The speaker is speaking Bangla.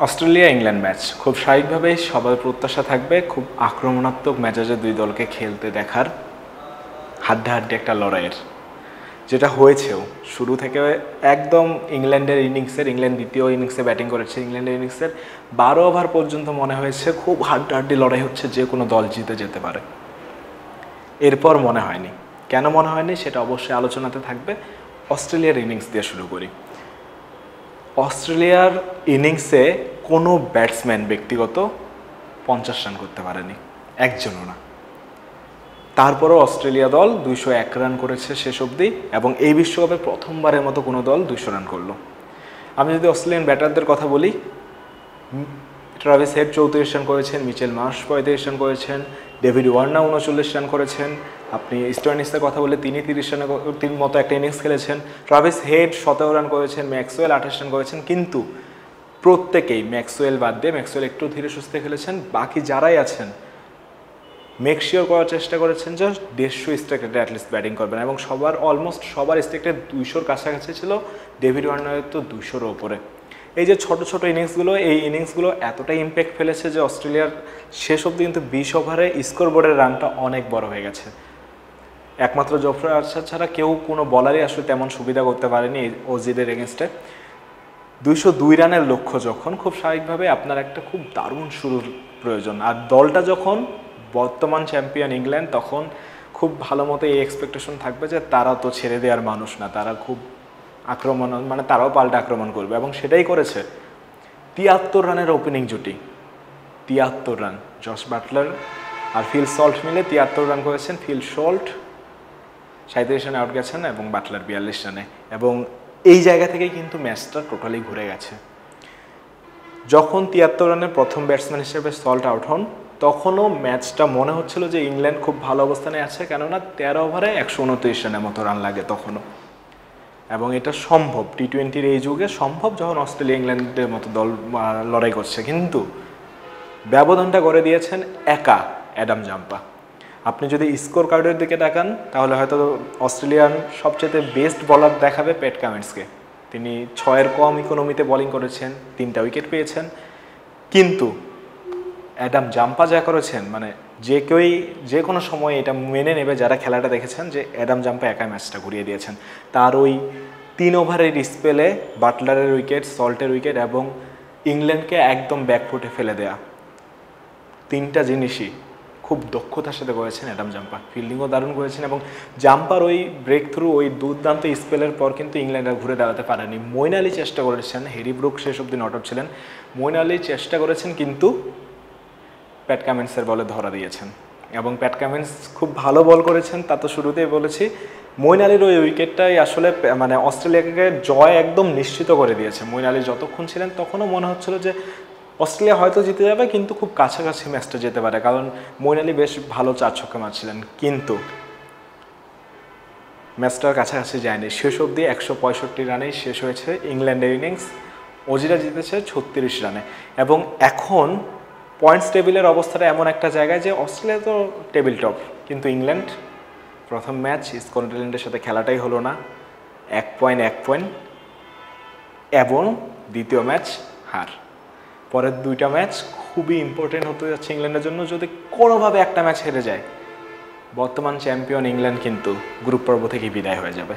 অস্ট্রেলিয়া ইংল্যান্ড ম্যাচ খুব স্বাভাবিকভাবেই সবার প্রত্যাশা থাকবে খুব আক্রমণাত্মক মেজাজে দুই দলকে খেলতে দেখার হাড্ডাহাড্ডি একটা লড়াইয়ের, যেটা হয়েছেও শুরু থেকে। একদম ইংল্যান্ডের ইংল্যান্ড দ্বিতীয় ইনিংসে ব্যাটিং করেছে, ইংল্যান্ডের ইনিংসের 12 ওভার পর্যন্ত মনে হয়েছে খুব হাড্ডাহাড্ডি লড়াই হচ্ছে, যে কোনো দল জিতে যেতে পারে। এরপর মনে হয়নি। কেন মনে হয়নি সেটা অবশ্যই আলোচনাতে থাকবে। অস্ট্রেলিয়ার ইনিংস দিয়ে শুরু করি। অস্ট্রেলিয়ার ইনিংসে কোনো ব্যাটসম্যান ব্যক্তিগত 50 রান করতে পারেনি, একজনও না। তারপরও অস্ট্রেলিয়া দল 201 রান করেছে শেষ অবধি, এবং এই বিশ্বকাপে প্রথমবারের মতো কোনো দল 200 রান করলো। আমি যদি অস্ট্রেলিয়ান ব্যাটারদের কথা বলি, ট্রাভিস হেড 34 রান করেছেন, মিচেল মার্শ 35 রান করেছেন, ডেভিড ওয়ার্নার 39 রান করেছেন। আপনি স্টোয়ানিসের কথা বলে তিনি 30 রানের মতো একটা ইনিংস খেলেছেন। ট্রাভিস হেড 17 রান করেছেন, ম্যাক্সওয়েল 28 রান করেছেন। কিন্তু প্রত্যেকেই, ম্যাক্সওয়েল বাদ দিয়ে, ম্যাক্সওয়েল একটু ধীরে সুস্থে খেলেছেন, বাকি যারাই আছেন মেক শিওর করার চেষ্টা করেছেন যে 150 স্ট্রাইক রেটে অ্যাটলিস্ট ব্যাটিং করবেন, এবং অলমোস্ট সবার স্ট্রাইক রেট 200-র কাছাকাছি ছিল। ডেভিড ওয়ার্নারের তো 200-র ওপরে। এই যে ছোট ছোট ইনিংসগুলো, এই ইনিংসগুলো এতটাই ইম্প্যাক্ট ফেলেছে যে অস্ট্রেলিয়ার শেষ অবধি কিন্তু 20 ওভারে স্কোর বোর্ডের রানটা অনেক বড় হয়ে গেছে। একমাত্র জফরা আর্চার ছাড়া কেউ কোনো বলারই আসলে তেমন সুবিধা করতে পারেনি অজিদের এগেনস্টে। 202 রানের লক্ষ্য যখন, খুব স্বাভাবিকভাবে আপনার একটা খুব দারুণ শুরুর প্রয়োজন। আর দলটা যখন বর্তমান চ্যাম্পিয়ন ইংল্যান্ড, তখন খুব ভালো মতো এই এক্সপেকটেশন থাকবে যে তারা তো ছেড়ে দেওয়ার মানুষ না, তারা খুব আক্রমণ, মানে তারাও পাল্টা আক্রমণ করবে, এবং সেটাই করেছে। 73 রানের ওপেনিং জুটি, 73 রান। জশ বাটলার আর ফিল সল্ট মিলে 73 রান করেছেন। ফিল সল্ট 37 রানে আউট গেছেন এবং বাটলার 42 রানে, এবং এই জায়গা থেকেই কিন্তু ম্যাচটা টোটালি ঘুরে গেছে। যখন 73 রানের প্রথম ব্যাটসম্যান হিসেবে সল্ট আউট হন, তখনও ম্যাচটা মনে হচ্ছিল যে ইংল্যান্ড খুব ভালো অবস্থানে আছে, কেননা 13 ওভারে 129 রানের মতো রান লাগে তখনও। এবং এটা সম্ভব, টি-20-র এই যুগে সম্ভব, যখন অস্ট্রেলিয়া ইংল্যান্ডের মতো দল লড়াই করছে। কিন্তু ব্যবধানটা করে দিয়েছেন একা অ্যাডাম জাম্পা। আপনি যদি স্কোর কার্ডের দিকে তাকান, তাহলে হয়তো অস্ট্রেলিয়ান সবচেয়ে বেস্ট বলার দেখাবে প্যাট কামিন্সকে। তিনি 6-এর কম ইকোনমিতে বোলিং করেছেন, 3টা উইকেট পেয়েছেন। কিন্তু অ্যাডাম জাম্পা যা করেছেন, মানে যে কোনো সময় এটা মেনে নেবে যারা খেলাটা দেখেছেন, যে অ্যাডাম জাম্পা একাই ম্যাচটা ঘুরিয়ে দিয়েছেন। তার ওই 3 ওভারের স্পেলে বাটলারের উইকেট, সল্টের উইকেট এবং ইংল্যান্ডকে একদম ব্যাকফুটে ফেলে দেয়া, 3টা জিনিসই খুব দক্ষতার সাথে করেছেন অ্যাডাম জাম্পা। ফিল্ডিংও দারুণ করেছেন, এবং জাম্পার ওই ব্রেক থ্রু, ওই দুর্দান্ত স্পেলের পর কিন্তু ইংল্যান্ড ঘুরে দাঁড়াতে পারেনি। মঈন আলী চেষ্টা করেছেন, হ্যারি ব্রুক শেষ অবধি নট আউট ছিলেন। মঈন আলী চেষ্টা করেছেন, কিন্তু প্যাট কামিন্সের বলে ধরা দিয়েছেন, এবং প্যাট কামিন্স খুব ভালো বল করেছেন, তা তো শুরুতেই বলেছি। মঈন আলীর ওই উইকেটটাই আসলে মানে অস্ট্রেলিয়াকে জয় একদম নিশ্চিত করে দিয়েছে। মঈন আলী যতক্ষণ ছিলেন তখনও মনে হচ্ছিল যে অস্ট্রেলিয়া হয়তো জিতে যাবে, কিন্তু খুব কাছাকাছি ম্যাচটা যেতে পারে, কারণ মঈন আলী বেশ ভালো 4 ছক্কা মারছিলেন। কিন্তু ম্যাচটার কাছাকাছি যায়নি। শেষ অবধি 165 রানেই শেষ হয়েছে ইংল্যান্ডের ইনিংস। অজিরা জিতেছে 36 রানে, এবং এখন পয়েন্টস টেবিলের অবস্থাটা এমন একটা জায়গায় যে অস্ট্রেলিয়া তো টেবিল টপ, কিন্তু ইংল্যান্ড প্রথম ম্যাচ স্কটল্যান্ডের সাথে খেলাটাই হলো না, 1 পয়েন্ট, এবং দ্বিতীয় ম্যাচ হার। পরের 2টা ম্যাচ খুবই ইম্পর্টেন্ট হতে যাচ্ছে ইংল্যান্ডের জন্য। যদি কোনোভাবে একটা ম্যাচ হেরে যায়, বর্তমান চ্যাম্পিয়ন ইংল্যান্ড কিন্তু গ্রুপ পর্ব থেকে বিদায় হয়ে যাবে।